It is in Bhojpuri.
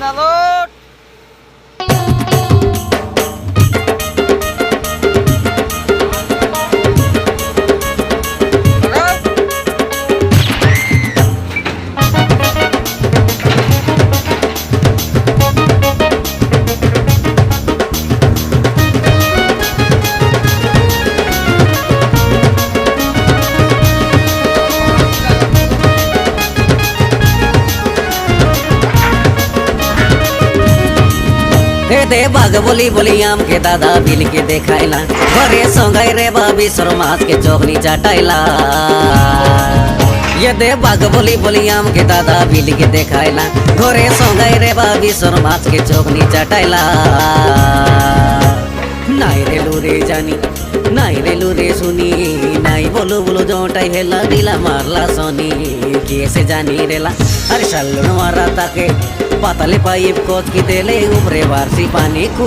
Nalot. दे बाग बोली बोली आम के दादा बिल के देखाइला घरे संगाई रे बाबी मास के चौकनी चाटाइला ये दे बाग बोली बोली आम के दादा बिल के देखाइला घरे संगाई रे बाबी मास के चौकनी चाटाइला नाई रे लूरे जानी नाई रे लूरे सुनी नाई बोलो बोलो जोटाई हेला दिला मारला सोनी कैसे जानी रेला अरे शल्लुन मारा ताके पाताले पाइप कोच की तेले ऊपरे वारसी पानी खूब